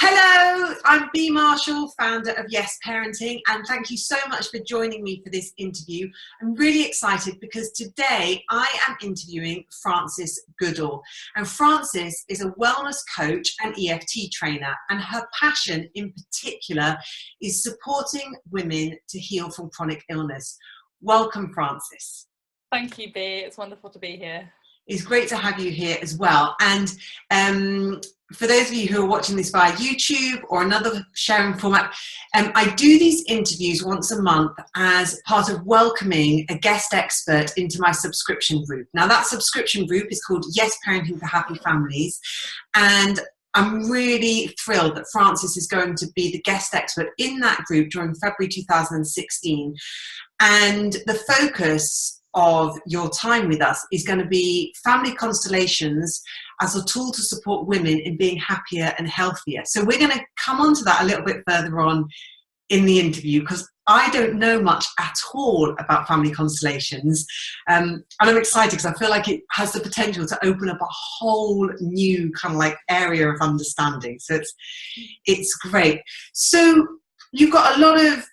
Hello, I'm Bea Marshall, founder of Yes Parenting, and thank you so much for joining me for this interview. I'm really excited because today I am interviewing Frances Goodall. And Frances is a wellness coach and EFT trainer, and her passion in particular is supporting women to heal from chronic illness. Welcome, Frances. Thank you, Bea. It's wonderful to be here. It's great to have you here as well. And for those of you who are watching this via YouTube or another sharing format, I do these interviews once a month as part of welcoming a guest expert into my subscription group. Now, that subscription group is called Yes Parenting for Happy Families. And I'm really thrilled that Frances is going to be the guest expert in that group during February 2016. And the focus of your time with us is going to be family constellations as a tool to support women in being happier and healthier. So we're going to come on to that a little bit further on in the interview, because I don't know much at all about family constellations. And I'm excited because I feel like it has the potential to open up a whole new kind of like area of understanding. So it's great. So you've got a lot of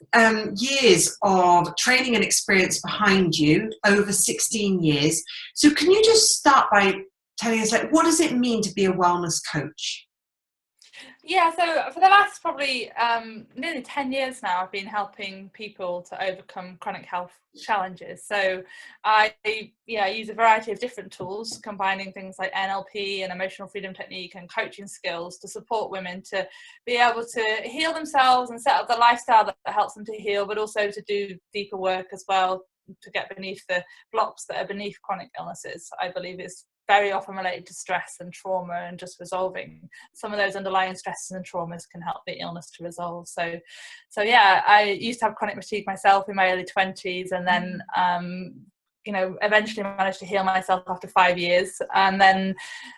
years of training and experience behind you, over 16 years. So can you just start by telling us, like, what does it mean to be a wellness coach? Yeah, so for the last probably nearly 10 years now, I've been helping people to overcome chronic health challenges. So I use a variety of different tools, combining things like NLP and emotional freedom technique and coaching skills to support women to be able to heal themselves and set up the lifestyle that helps them to heal, but also to do deeper work as well, to get beneath the blocks that are beneath chronic illnesses. I believe is very often related to stress and trauma, and just resolving some of those underlying stresses and traumas can help the illness to resolve. So yeah, I used to have chronic fatigue myself in my early 20s, and then eventually managed to heal myself after 5 years, and then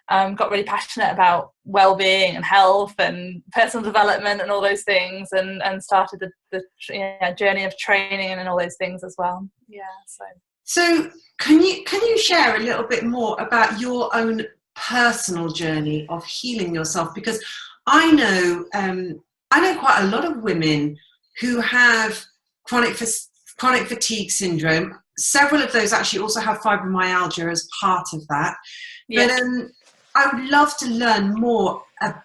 got really passionate about well-being and health and personal development and all those things, and started the journey of training and all those things as well. So can you share a little bit more about your own personal journey of healing yourself? Because I know quite a lot of women who have chronic fatigue syndrome. Several of those actually also have fibromyalgia as part of that. Yes. But I would love to learn more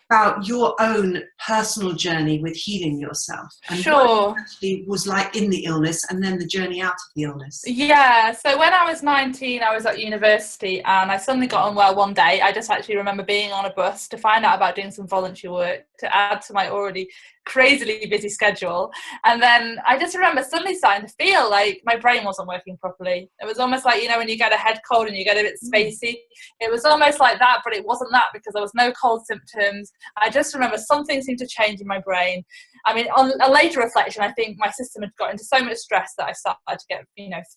about your own personal journey with healing yourself, and what it actually was like in the illness, and then the journey out of the illness. Yeah, so when I was 19, I was at university, and I suddenly got unwell one day. I just actually remember being on a bus to find out about doing some volunteer work to add to my already crazily busy schedule. And then I just remember suddenly starting to feel like my brain wasn't working properly. It was almost like, when you get a head cold and you get a bit spacey, it was almost like that, but it wasn't that, because there was no cold symptoms. I just remember something seemed to change in my brain. I mean, on a later reflection, I think my system had got into so much stress that I started to get,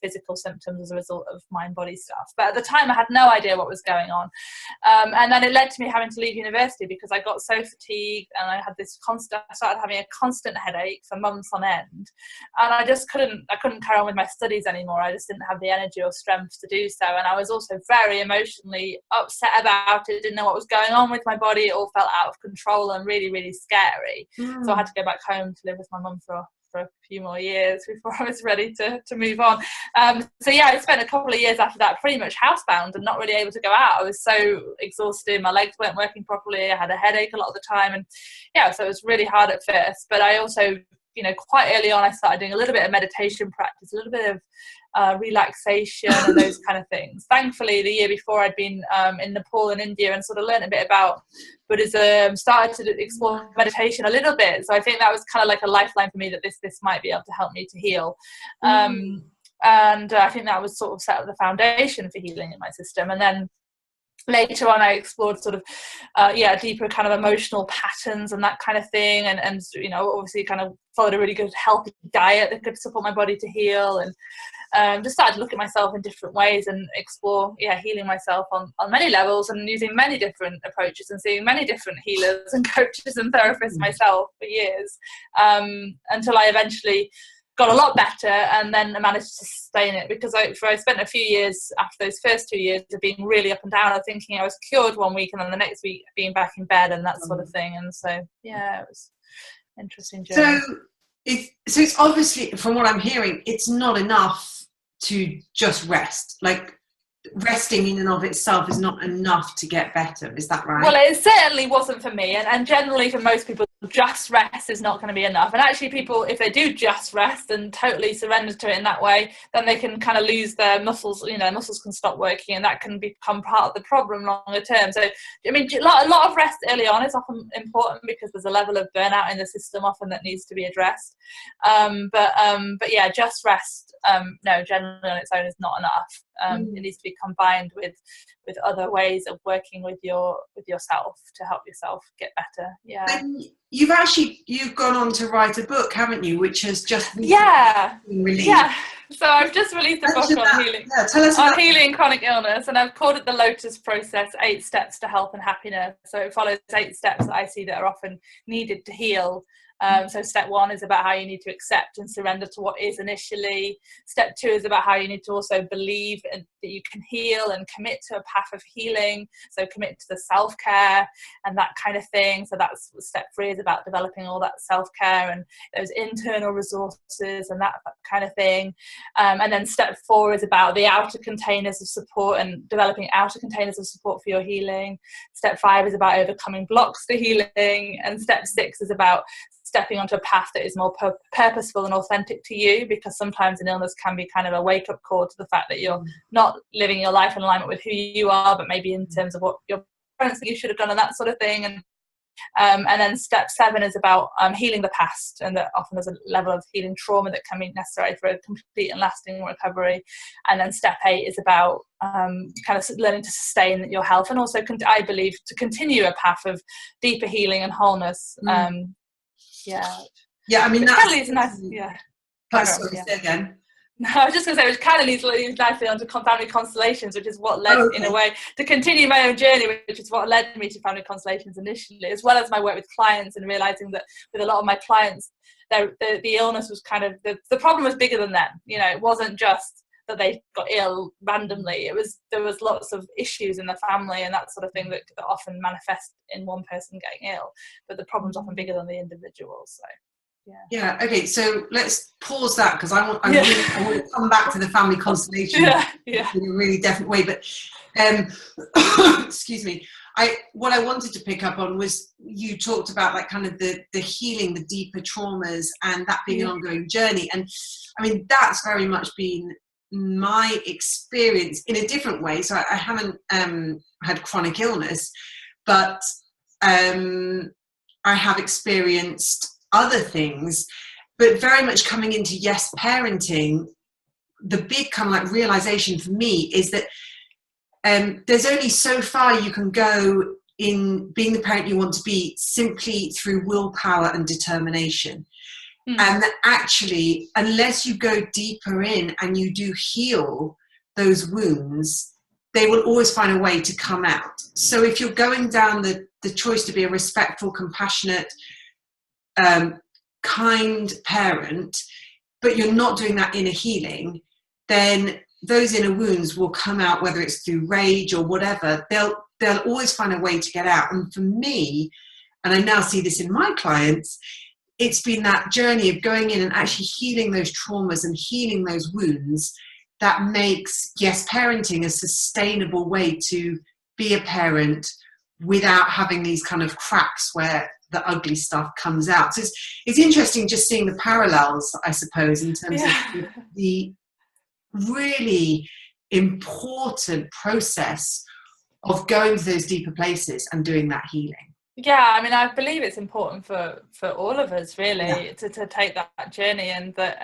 physical symptoms as a result of mind-body stuff. But at the time, I had no idea what was going on. And then it led to me having to leave university because I got so fatigued, and I started having a constant headache for months on end. And I couldn't carry on with my studies anymore. I just didn't have the energy or strength to do so. And I was also very emotionally upset about it, didn't know what was going on with my body. It all felt out of control and really, really scary. So I had to go back home to live with my mum for a few more years before I was ready to move on. I spent a couple of years after that pretty much housebound and not really able to go out. I was so exhausted, my legs weren't working properly, I had a headache a lot of the time, and so it was really hard at first. But I also, quite early on, I started doing a little bit of meditation practice, a little bit of relaxation and those kind of things. Thankfully, the year before, I'd been in Nepal and India and sort of learned a bit about Buddhism, started to explore meditation a little bit. So I think that was kind of like a lifeline for me, that this might be able to help me to heal. And I think that was sort of set up the foundation for healing in my system. And then later on, I explored sort of deeper kind of emotional patterns and that kind of thing, and obviously kind of followed a really good healthy diet that could support my body to heal, and just started to look at myself in different ways and explore healing myself on many levels, and using many different approaches and seeing many different healers and coaches and therapists myself for years, until I eventually got a lot better, and then I managed to sustain it, because I spent a few years after those first 2 years of being really up and down, of thinking I was cured one week and then the next week being back in bed and that sort of thing. And so yeah, it was an interesting journey. So it's obviously, from what I'm hearing, it's not enough to just rest. Like, resting in and of itself is not enough to get better. Is that right? Well, it certainly wasn't for me, and generally for most people, just rest is not going to be enough. And actually, people, if they do just rest and totally surrender to it in that way, then they can kind of lose their muscles. You know, muscles can stop working, and that can become part of the problem longer term. So, I mean, a lot of rest early on is often important, because there's a level of burnout in the system often that needs to be addressed. But yeah, just rest, no, generally on its own is not enough. It needs to be combined with other ways of working with yourself to help yourself get better. Yeah. And you've gone on to write a book, haven't you, which has just been released? Yeah. So I've just released a book on healing. Yeah, tell us about healing chronic illness, and I've called it the Lotus Process: 8 Steps to Health and Happiness. So it follows 8 steps that I see that are often needed to heal. So step 1 is about how you need to accept and surrender to what is initially. Step 2 is about how you need to also believe that you can heal and commit to a path of healing. So commit to the self-care and that kind of thing. So that's step 3 is about developing all that self-care and those internal resources and that kind of thing. And then step 4 is about the outer containers of support and developing outer containers of support for your healing. Step 5 is about overcoming blocks to healing. And step 6 is about stepping onto a path that is more purposeful and authentic to you, because sometimes an illness can be kind of a wake-up call to the fact that you're not living your life in alignment with who you are, but maybe in terms of what your parents think you should have done and that sort of thing. And then step 7 is about healing the past, and that often there's a level of healing trauma that can be necessary for a complete and lasting recovery. And then step 8 is about kind of learning to sustain your health, and also I believe to continue a path of deeper healing and wholeness. Yeah, I mean, that's kind of leads nice. Yeah. Say again. No, I was just going to say, which kind of leads nicely onto family constellations, which is what led, in a way, to continue my own journey, which is what led me to family constellations initially, as well as my work with clients, and realizing that with a lot of my clients, the illness was kind of the problem was bigger than them. You know, it wasn't just that they got ill randomly. There was lots of issues in the family and that sort of thing that often manifest in one person getting ill, but the problem's often bigger than the individual. So yeah, okay, so let's pause that, because I want to come back to the family constellation in a really definite way. But excuse me, what I wanted to pick up on was, you talked about like kind of the healing, the deeper traumas, and that being an ongoing journey. And I mean, that's very much been my experience in a different way. So I haven't had chronic illness, but I have experienced other things, but very much coming into yes parenting. The big kind of like realization for me is that there's only so far you can go in being the parent you want to be, simply through willpower and determination. And that actually, unless you go deeper in and you do heal those wounds, they will always find a way to come out. So if you're going down the choice to be a respectful, compassionate, kind parent, but you're not doing that inner healing, then those inner wounds will come out, whether it's through rage or whatever. They'll always find a way to get out. And for me, and I now see this in my clients, it's been that journey of going in and actually healing those traumas and healing those wounds that makes yes parenting a sustainable way to be a parent without having these kind of cracks where the ugly stuff comes out. So it's interesting just seeing the parallels, I suppose, in terms of the really important process of going to those deeper places and doing that healing. Yeah, I mean, I believe it's important for all of us, really, to take that journey, and that,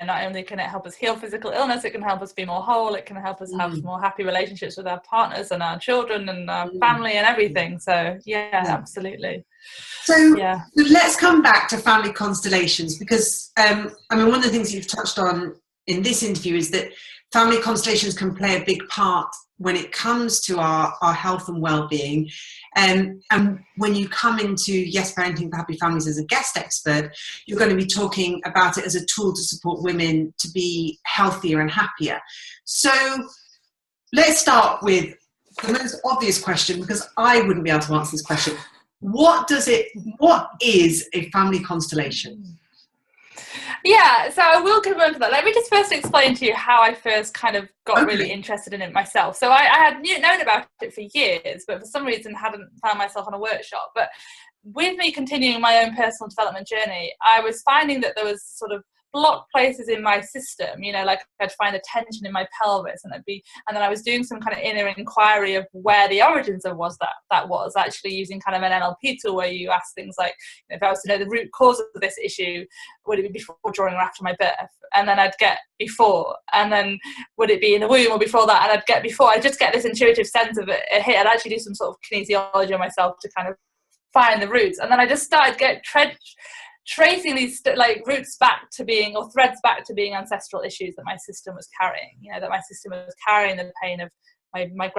not only can it help us heal physical illness, it can help us be more whole, it can help us have more happy relationships with our partners and our children and our family and everything. So, absolutely. So let's come back to family constellations, because, I mean, one of the things you've touched on in this interview is that family constellations can play a big part when it comes to our health and well-being. And when you come into Yes Parenting for Happy Families as a guest expert, you're going to be talking about it as a tool to support women to be healthier and happier. So let's start with the most obvious question, because I wouldn't be able to answer this question. What is a family constellation? Yeah, so I will come on to that. Let me just first explain to you how I first kind of got really interested in it myself. So I had known about it for years, but for some reason hadn't found myself on a workshop. But with me continuing my own personal development journey, I was finding that there was sort of blocked places in my system, like I'd find a tension in my pelvis, and then I was doing some kind of inner inquiry of where the origins of that was actually using kind of an NLP tool where you ask things like, if I was to know the root cause of this issue, would it be before, during, or after my birth? And then I'd get before, and then would it be in the womb or before that? And I'd get before. I just get this intuitive sense of it. I'd actually do some sort of kinesiology on myself to kind of find the roots, and then I just started tracing these roots back to being, or threads back to being, ancestral issues that my system was carrying. That my system was carrying the pain of my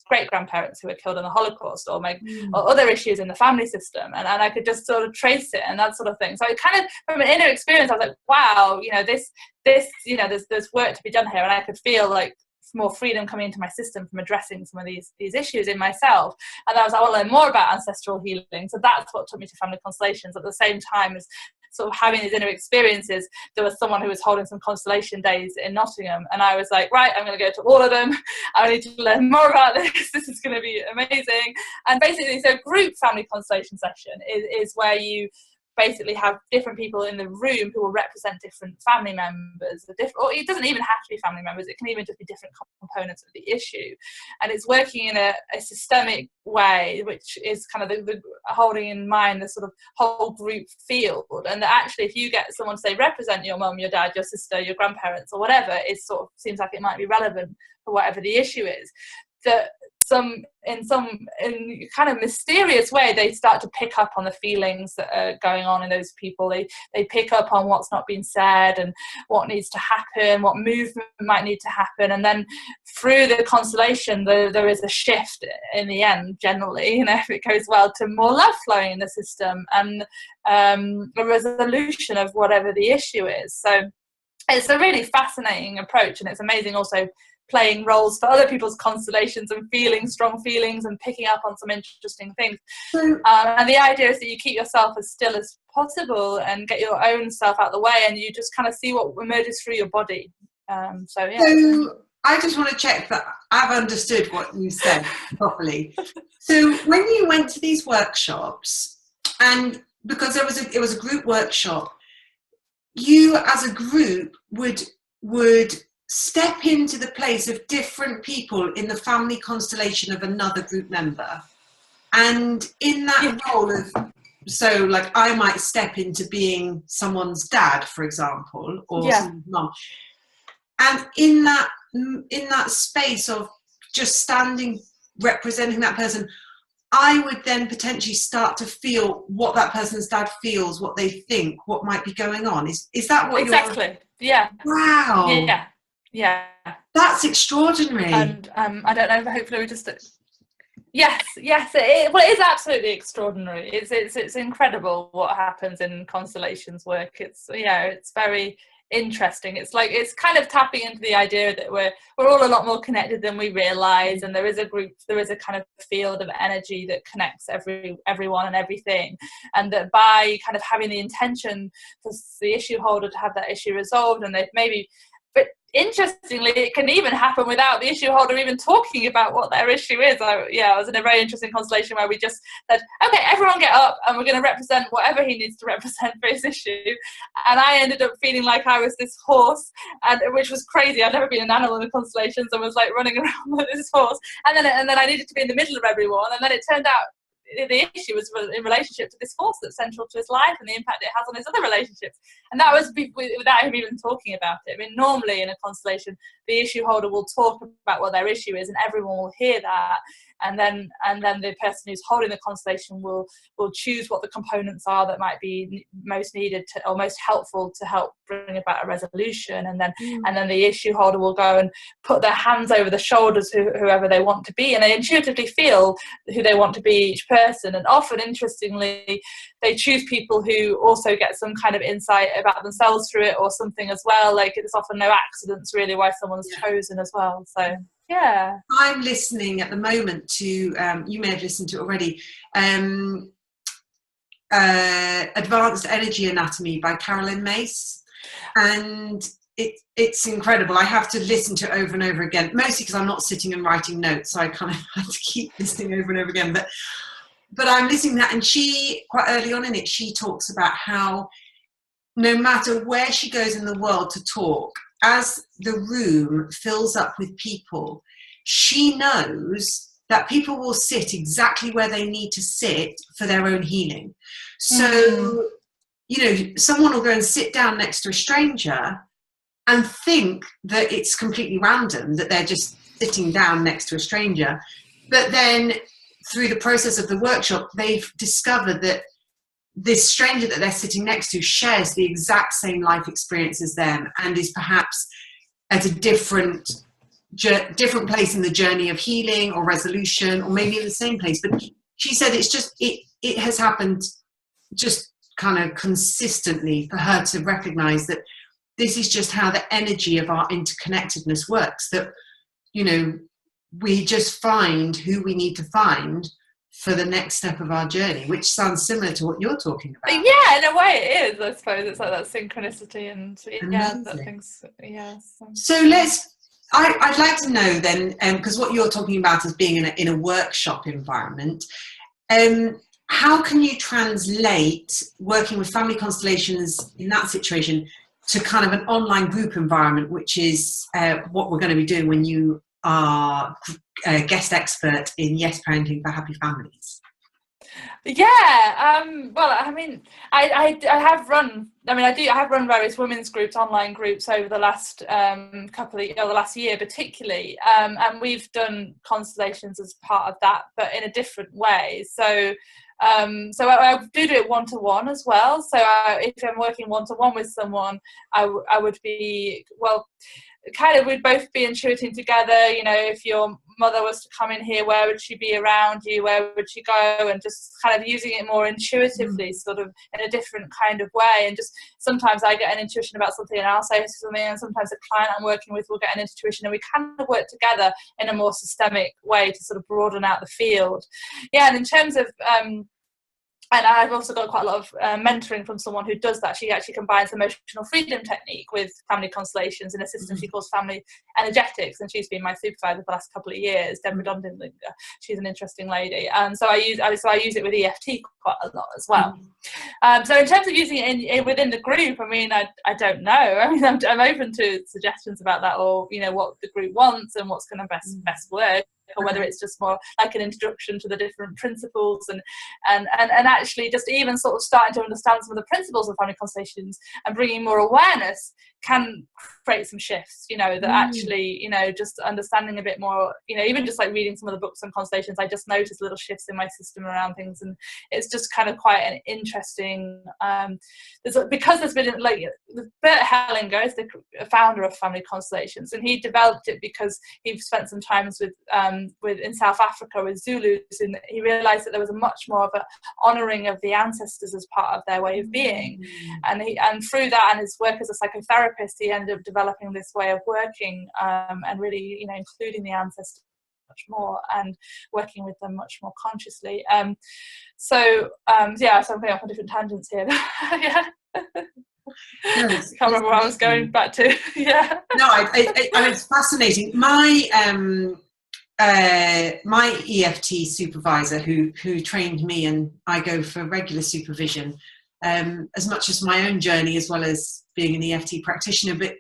great-grandparents who were killed in the Holocaust, or or other issues in the family system, and I could just sort of trace it and that sort of thing. So it kind of, from an inner experience, I was like, wow, this there's work to be done here, and I could feel like more freedom coming into my system from addressing some of these issues in myself. And I was like, I want to learn more about ancestral healing. So that's what took me to family constellations. At the same time as sort of having these inner experiences, there was someone who was holding some constellation days in Nottingham, and I was like, right, I'm going to go to all of them. I need to learn more about this. This is going to be amazing. And basically, so group family constellation session is where you basically have different people in the room who will represent different family members, or it doesn't even have to be family members, it can even just be different components of the issue. And it's working in a systemic way, which is kind of the holding in mind the sort of whole group field. And that actually, if you get someone to say, represent your mum, your dad, your sister, your grandparents, or whatever, it sort of seems like it might be relevant for whatever the issue is. That in kind of mysterious way, they start to pick up on the feelings that are going on in those people. They pick up on what's not been said and what needs to happen, what movement might need to happen, and then through the constellation, there is a shift in the end. Generally, if it goes well, to more love flowing in the system and a resolution of whatever the issue is. So it's a really fascinating approach, and it's amazing also playing roles for other people's constellations and feeling strong feelings and picking up on some interesting things. And the idea is that you keep yourself as still as possible and get your own self out of the way, and you just kind of see what emerges through your body. So I just want to check that I've understood what you said properly. So when you went to these workshops, and because it was a group workshop, you as a group would step into the place of different people in the family constellation of another group member. And in that role of, so like I might step into being someone's dad, for example, or someone's mum. And in that space of just standing, representing that person, I would then potentially start to feel what that person's dad feels, what they think, what might be going on. Is that what exactly? Yeah. Wow. Yeah. That's extraordinary. And I don't know, hopefully we just... Yes, it is absolutely extraordinary. It's incredible what happens in constellations work. It's very interesting. It's kind of tapping into the idea that we're all a lot more connected than we realize, and there is a group, there is a kind of field of energy that connects everyone and everything, and that by kind of having the intention for the issue holder to have that issue resolved, and they've maybe... But interestingly, it can even happen without the issue holder even talking about what their issue is. I was in a very interesting constellation where we just said, okay, everyone get up and we're going to represent whatever he needs to represent for his issue. And I ended up feeling like I was this horse, which was crazy. I'd never been an animal in the constellations, and was like running around with this horse. And then I needed to be in the middle of everyone. And then it turned out the issue was in relationship to this horse that's central to his life and the impact it has on his other relationships. And that was without him even talking about it. I mean, normally in a constellation, the issue holder will talk about what their issue is, and everyone will hear that. And then the person who's holding the constellation will choose what the components are that might be most needed or most helpful to help bring about a resolution. And then the issue holder will go and put their hands over the shoulders whoever they want to be, and they intuitively feel who they want to be, each person. And often, interestingly, they choose people who also get some kind of insight about themselves through it or something as well. Like, it's often no accidents really why someone's chosen as well. So yeah. I'm listening at the moment to, you may have listened to it already, Advanced Energy Anatomy by Carolyn Mace. And it's incredible. I have to listen to it over and over again, mostly because I'm not sitting and writing notes, so I kind of have to keep listening over and over again. But I'm listening to that, and she, quite early on in it, she talks about how no matter where she goes in the world to talk, as the room fills up with people, she knows that people will sit exactly where they need to sit for their own healing. So, someone will go and sit down next to a stranger and think that it's completely random, that they're just sitting down next to a stranger. But then through the process of the workshop, they've discovered that this stranger that they're sitting next to shares the exact same life experience as them, and is perhaps at a different place in the journey of healing or resolution, or maybe in the same place. But she said it's just, it has happened just kind of consistently for her to recognize that this is just how the energy of our interconnectedness works, that, we just find who we need to find for the next step of our journey, which sounds similar to what you're talking about. Yeah, in a way it is, I suppose. It's like that synchronicity and that things. So I'd like to know then, because what you're talking about is being in a workshop environment, how can you translate working with family constellations in that situation to kind of an online group environment, which is what we're going to be doing when you are a guest expert in Yes Parenting for Happy Families? Yeah, well, I mean, I have run various women's groups, online groups over the last the last year particularly, and we've done constellations as part of that, but in a different way. So I do it one-to-one as well. So if I'm working one-to-one with someone, I would be, we'd both be intuiting together. If your mother was to come in here, where would she be around you? Where would she go? And just kind of using it more intuitively, sort of in a different kind of way. And just sometimes I get an intuition about something and I'll say something, and sometimes the client I'm working with will get an intuition, and we kind of work together in a more systemic way to sort of broaden out the field. Yeah, and in terms of and I've also got quite a lot of mentoring from someone who does that. She actually combines emotional freedom technique with family constellations in a system she calls family energetics, and she's been my supervisor for the last couple of years, Deborah Dondinlinger. She's an interesting lady, and so I use it with EFT quite a lot as well. So in terms of using it within the group, I mean, I don't know. I mean, I'm open to suggestions about that, or what the group wants and what's going to best work, or whether it's just more like an introduction to the different principles and actually just even sort of starting to understand some of the principles of family constellations and bringing more awareness can create some shifts, that actually, just understanding a bit more, even just like reading some of the books on constellations, I just noticed little shifts in my system around things, and it's just kind of quite an interesting, because there's been like, Bert Hellinger is the founder of family constellations, and he developed it because he spent some times with in South Africa with Zulus, and he realized that there was a much more of an honoring of the ancestors as part of their way of being, and through that and his work as a psychotherapist, he ended up developing this way of working, and really including the ancestors much more and working with them much more consciously. So I'm going off on different tangents here. Yeah. No, can't remember where I was going back to. Yeah. No, it's fascinating. My EFT supervisor who trained me, and I go for regular supervision, as much as my own journey as well as being an EFT practitioner, but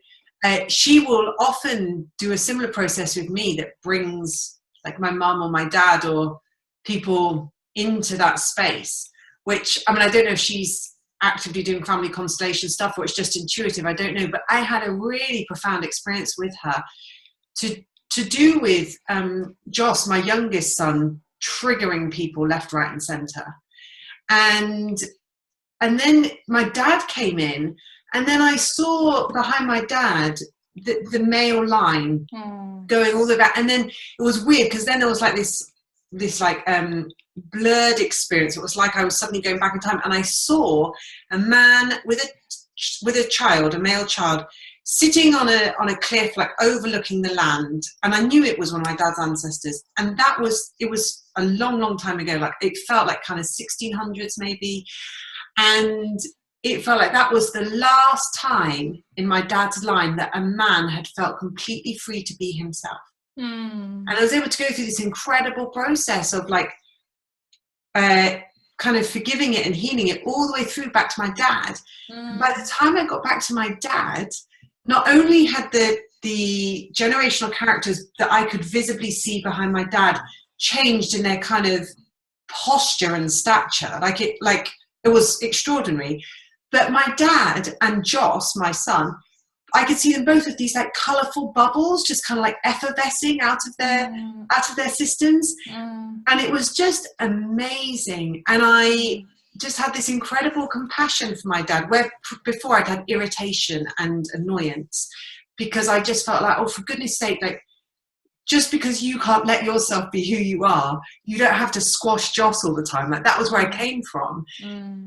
she will often do a similar process with me that brings like my mum or my dad or people into that space, which, I mean, I don't know if she's actively doing family constellation stuff or it's just intuitive, I don't know, but I had a really profound experience with her. to do with Joss, my youngest son, triggering people left, right, and centre, and then my dad came in, and then I saw behind my dad the male line going all the way back, and then it was weird because then there was like this like blurred experience. It was like I was suddenly going back in time, and I saw a man with a child, a male child, sitting on a cliff, like overlooking the land, and I knew it was one of my dad's ancestors, and it was a long time ago. Like it felt like kind of 1600s maybe, and it felt like that was the last time in my dad's line that a man had felt completely free to be himself. And I was able to go through this incredible process of like kind of forgiving it and healing it all the way through back to my dad. By the time I got back to my dad, not only had the generational characters that I could visibly see behind my dad changed in their kind of posture and stature, like it was extraordinary, but my dad and Joss, my son, I could see them both with these like colourful bubbles just kind of like effervescing out of their systems, and it was just amazing. And I just had this incredible compassion for my dad, where before I'd had irritation and annoyance, because I just felt like, oh, for goodness sake, like just because you can't let yourself be who you are, you don't have to squash Joss all the time. Like that was where I came from.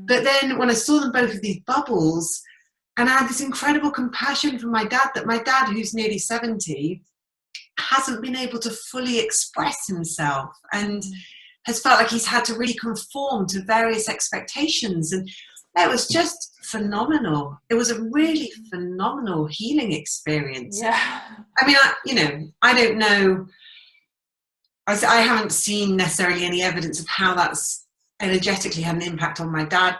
But then when I saw them both with these bubbles, and I had this incredible compassion for my dad, that my dad, who's nearly 70, hasn't been able to fully express himself and has felt like he's had to really conform to various expectations. And it was just phenomenal. It was a really phenomenal healing experience. Yeah. I mean, I don't know. I haven't seen necessarily any evidence of how that's energetically had an impact on my dad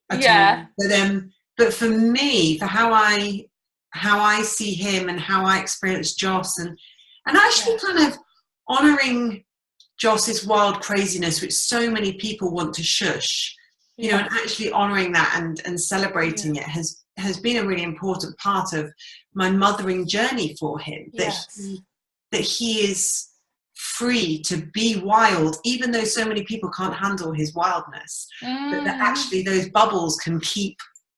at all. But for me, for how I see him and how I experience Joss, and actually kind of honouring Joss's wild craziness, which so many people want to shush, and actually honouring that and celebrating it has been a really important part of my mothering journey for him. That he is free to be wild, even though so many people can't handle his wildness. But that actually those bubbles can keep.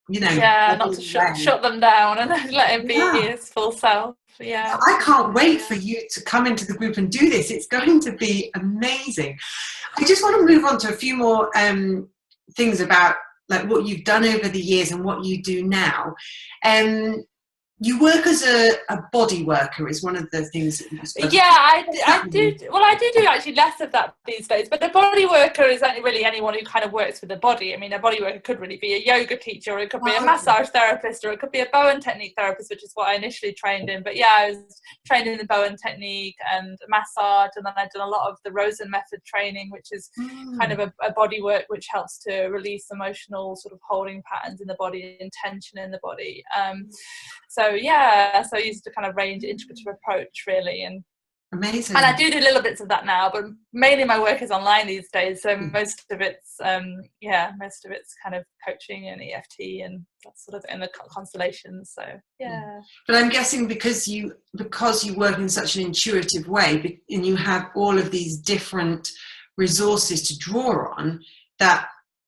Not to shut them down and let him be his full self. I can't wait for you to come into the group and do this. It's going to be amazing. I just want to move on to a few more things about like what you've done over the years and what you do now. You work as a body worker is one of the things that I do. Well, I do actually less of that these days, but a body worker is really anyone who kind of works with the body. I mean, a body worker could really be a yoga teacher, or it could be a massage therapist, or it could be a Bowen technique therapist, which is what I initially trained in. But I was trained in the Bowen technique and massage, and then I've done a lot of the Rosen method training, which is kind of a body work which helps to release emotional sort of holding patterns in the body and tension in the body. So I used to kind of range integrative approach really, and amazing. And I do little bits of that now, but mainly my work is online these days. So most of it's kind of coaching and EFT and that sort of in the constellations. So But I'm guessing because you work in such an intuitive way, and you have all of these different resources to draw on,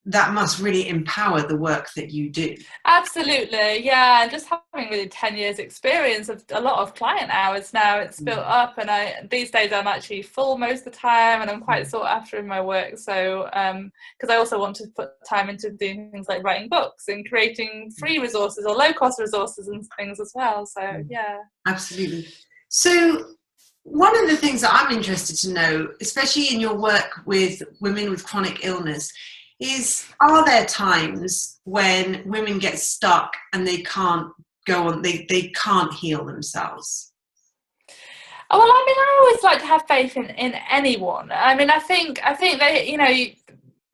that must really empower the work that you do. Absolutely, and just having really 10 years experience of a lot of client hours now, it's built up, and these days I'm actually full most of the time, and I'm quite sought after in my work. So because I also want to put time into doing things like writing books and creating free resources or low cost resources and things as well. So Absolutely. So one of the things that I'm interested to know, especially in your work with women with chronic illness, is, are there times when women get stuck and they can't go on, they can't heal themselves? Well, I mean, I always like to have faith in anyone. I mean, I think they,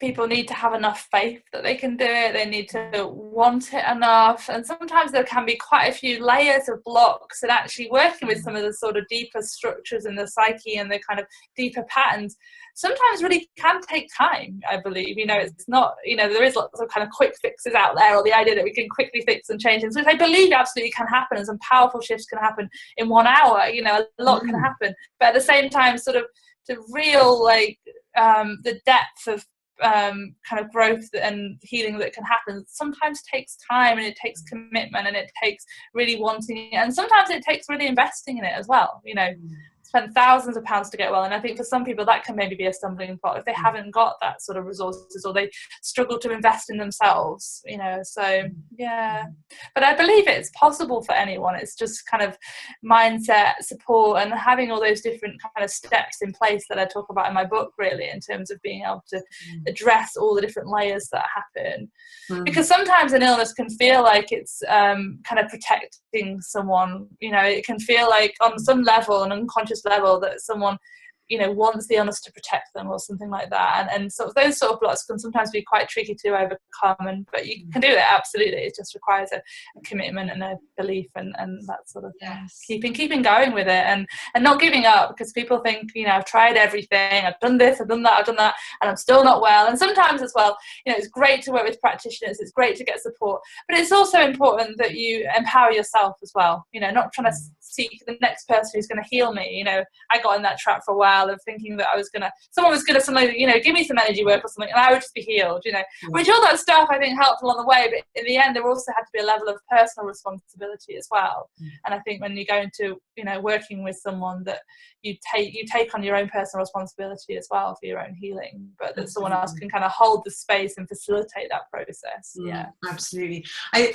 people need to have enough faith that they can do it. They need to want it enough. And sometimes there can be quite a few layers of blocks, and actually working with some of the sort of deeper structures in the psyche and the kind of deeper patterns sometimes really can take time, I believe. You know, it's not, you know, there is lots of kind of quick fixes out there, or the idea that we can quickly fix and change things, which I believe absolutely can happen, and some powerful shifts can happen in 1 hour. You know, a lot can happen. But at the same time, sort of the real, like, the depth of kind of growth and healing that can happen sometimes takes time, and it takes commitment, and it takes really wanting it, and sometimes it takes really investing in it as well. You know, spend thousands of pounds to get well, and I think for some people that can maybe be a stumbling block if they haven't got that sort of resources, or they struggle to invest in themselves, you know. So yeah, but I believe it's possible for anyone. It's just kind of mindset, support, and having all those different kind of steps in place that I talk about in my book, really, in terms of being able to address all the different layers that happen. Because sometimes an illness can feel like it's kind of protecting someone. You know, it can feel like on some level, an unconscious level, that someone, you know, wants the illness to protect them or something like that, and so those sort of blocks can sometimes be quite tricky to overcome, but you can do it, absolutely. It just requires a commitment and a belief, and that sort of keeping going with it, and not giving up, because people think, you know, I've tried everything, I've done this, I've done that, and I'm still not well. And sometimes as well, you know, it's great to work with practitioners, it's great to get support, but it's also important that you empower yourself as well, you know, not trying to seek the next person who's going to heal me. You know, I got in that trap for a while of thinking that someone was going to suddenly, you know, give me some energy work or something, and I would just be healed, you know, which all that stuff I think helped along the way, but in the end there also had to be a level of personal responsibility as well. And I think when you go into, you know, working with someone, that you take on your own personal responsibility as well for your own healing, but that someone else can kind of hold the space and facilitate that process. Absolutely.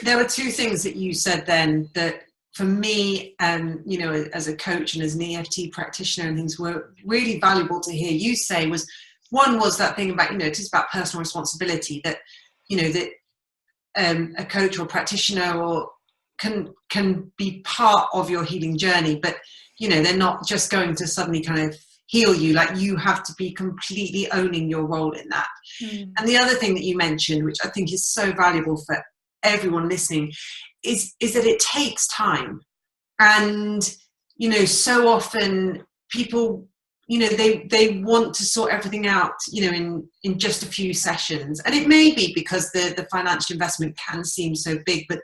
There were two things that you said then that, for me, you know, as a coach and as an EFT practitioner and things, were really valuable to hear you say. One was that thing about, you know, it is about personal responsibility, that, you know, that a coach or practitioner or can be part of your healing journey, but, you know, they're not just going to suddenly kind of heal you. Like, you have to be completely owning your role in that. And the other thing that you mentioned, which I think is so valuable for everyone listening, is that it takes time. And, you know, so often people, you know, they want to sort everything out, you know, in just a few sessions. And it may be because the financial investment can seem so big, but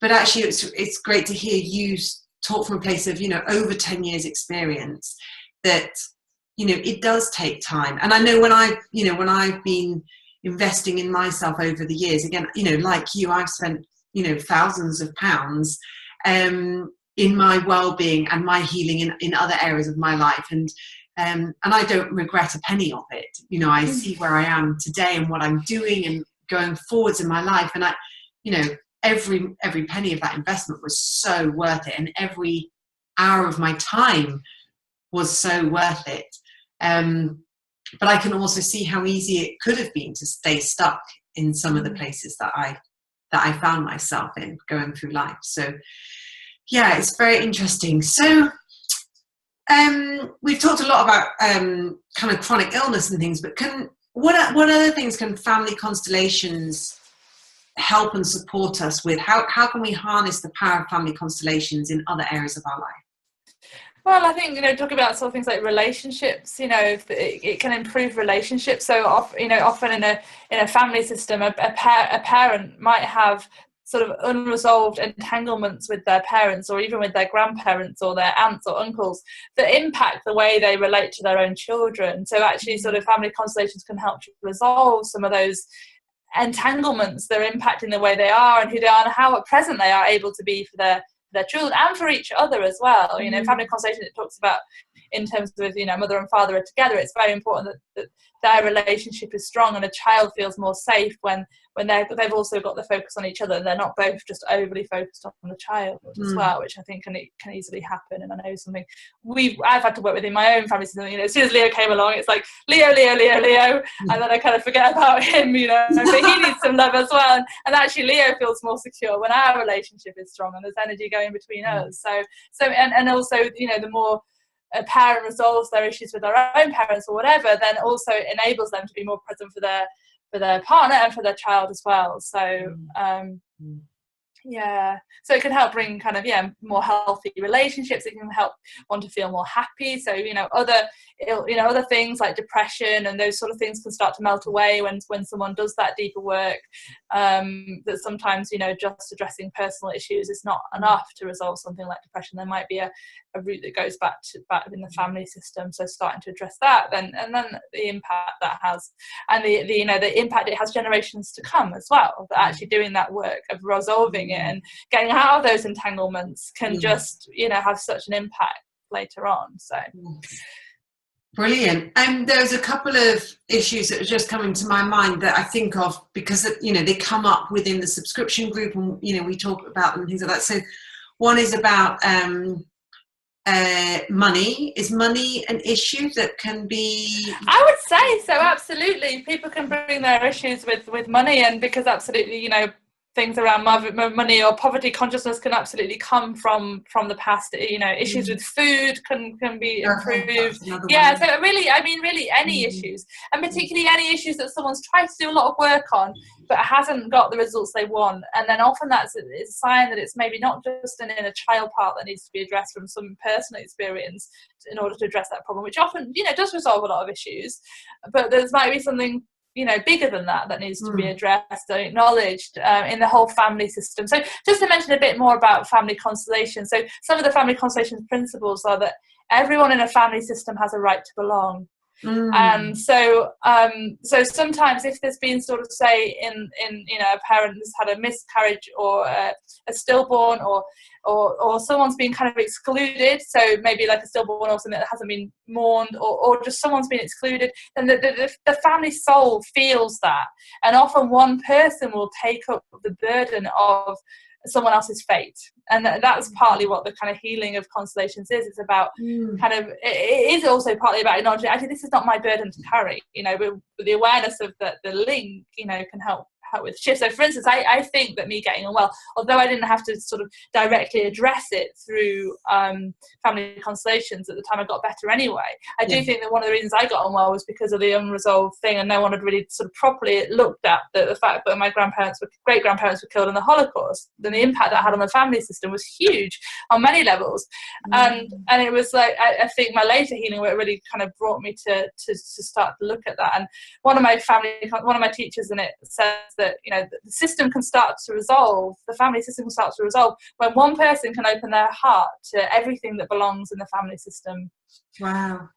actually it's great to hear you talk from a place of, you know, over 10 years experience, that, you know, it does take time. And I know when I've been investing in myself over the years, again, you know, like you, I've spent, you know, thousands of pounds in my well-being and my healing in other areas of my life, and I don't regret a penny of it. You know, I see where I am today and what I'm doing and going forwards in my life, and I, you know, every penny of that investment was so worth it, and every hour of my time was so worth it. But I can also see how easy it could have been to stay stuck in some of the places that I found myself in going through life. So yeah, it's very interesting. So we've talked a lot about kind of chronic illness and things, but what other things can family constellations help and support us with? How can we harness the power of family constellations in other areas of our life? Well, I think, you know, talk about sort of things like relationships, you know, it can improve relationships. So, often in a family system, a parent might have sort of unresolved entanglements with their parents, or even with their grandparents or their aunts or uncles, that impact the way they relate to their own children. So actually, sort of family constellations can help to resolve some of those entanglements that are impacting the way they are and who they are, and how at present they are able to be for their children and for each other as well. You know, family constellation, it talks about in terms of, you know, mother and father are together. It's very important that their relationship is strong, and a child feels more safe when they've also got the focus on each other, and they're not both just overly focused on the child as well, which I think can easily happen. And I know something I've had to work with in my own family system. You know, as soon as Leo came along, it's like Leo, and then I kind of forget about him, you know, but he needs some love as well. And actually Leo feels more secure when our relationship is strong and there's energy going between us. So and also, you know, the more a parent resolves their issues with their own parents or whatever, then also enables them to be more present for their partner and for their child as well. So yeah, so it can help bring kind of more healthy relationships. It can help one to feel more happy. So other things like depression and those sort of things can start to melt away when someone does that deeper work. That sometimes just addressing personal issues is not enough to resolve something like depression. There might be a root that goes back in the family system. So starting to address that, then the impact that has, and the impact it has generations to come as well. That actually doing that work of resolving it and getting out of those entanglements can just have such an impact later on. So brilliant. And there's a couple of issues that are just coming to my mind that I think of because they come up within the subscription group, and we talk about them and things like that. So one is about money. Is money an issue that can be? I would say so, absolutely. People can bring their issues with money, and because absolutely things around money or poverty consciousness can absolutely come from the past. Issues with food can be improved. Yeah, so really any issues, and particularly any issues that someone's tried to do a lot of work on but hasn't got the results they want. And then often it's a sign that it's maybe not just an inner child part that needs to be addressed from some personal experience in order to address that problem, which often does resolve a lot of issues, but there might be something bigger than that needs to be addressed and acknowledged in the whole family system. So just to mention a bit more about family constellation. So some of the family constellation principles are that everyone in a family system has a right to belong. And so sometimes if there's been sort of say in a parent has had a miscarriage or a stillborn or someone's been kind of excluded, so maybe like a stillborn or something that hasn't been mourned, or just someone's been excluded, then the family soul feels that, and often one person will take up the burden of someone else's fate. And that's partly what the kind of healing of constellations is. It's about kind of, it is also partly about acknowledging, actually, this is not my burden to carry, but the awareness of the link, can help with shift. So for instance, I think that me getting unwell, although I didn't have to sort of directly address it through family constellations at the time, I got better anyway. I do think that one of the reasons I got unwell was because of the unresolved thing, and no one had really sort of properly looked at the fact that my great grandparents were killed in the Holocaust. Then the impact that had on the family system was huge on many levels. And it was like, I think my later healing work really kind of brought me to start to look at that. And one of my teachers in it says that the system can start to resolve, the family system can start to resolve when one person can open their heart to everything that belongs in the family system. Wow.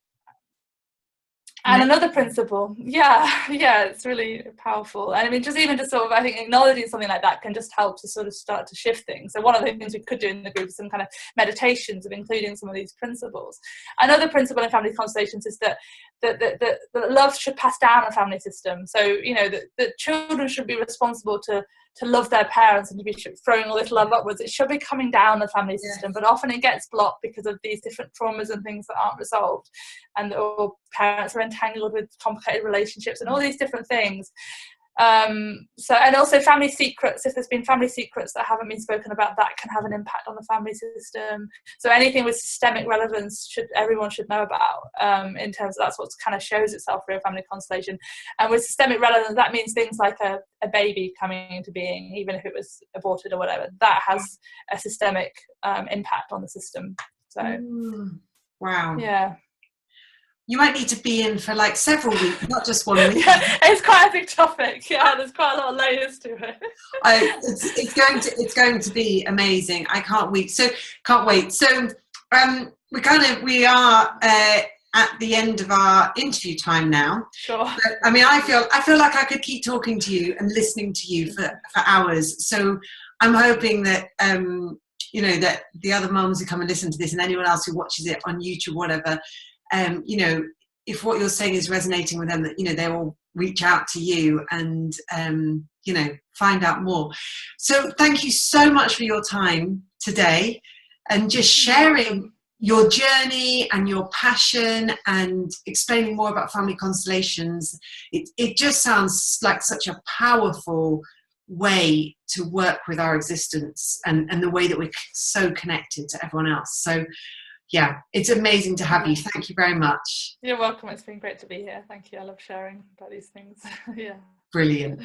And another principle, it's really powerful. And I mean, just sort of, I think acknowledging something like that can just help to sort of start to shift things. So one of the things we could do in the group is some kind of meditations of including some of these principles. Another principle in family constellations is that love should pass down a family system. So, that children should be responsible to love their parents and to be throwing a little love upwards. It should be coming down the family system, but often it gets blocked because of these different traumas and things that aren't resolved, or parents are entangled with complicated relationships and all these different things. And also family secrets. If there's been family secrets that haven't been spoken about, that can have an impact on the family system. So anything with systemic relevance everyone should know about, in terms of that's what kind of shows itself through a family constellation. And with systemic relevance, that means things like a baby coming into being, even if it was aborted or whatever, that has a systemic impact on the system. So wow. Yeah. You might need to be in for like several weeks, not just 1 week. It's quite a big topic. Yeah, there's quite a lot of layers to it. It's going to be amazing. I can't wait. So we are at the end of our interview time now. Sure. But, I mean, I feel like I could keep talking to you and listening to you for hours. So I'm hoping that that the other mums who come and listen to this, and anyone else who watches it on YouTube, whatever. If what you're saying is resonating with them, that they will reach out to you and find out more. So thank you so much for your time today and just sharing your journey and your passion and explaining more about family constellations. It just sounds like such a powerful way to work with our existence and the way that we're so connected to everyone else. So yeah, it's amazing to have you. Thank you very much. You're welcome. It's been great to be here. Thank you. I love sharing about these things. Yeah. Brilliant.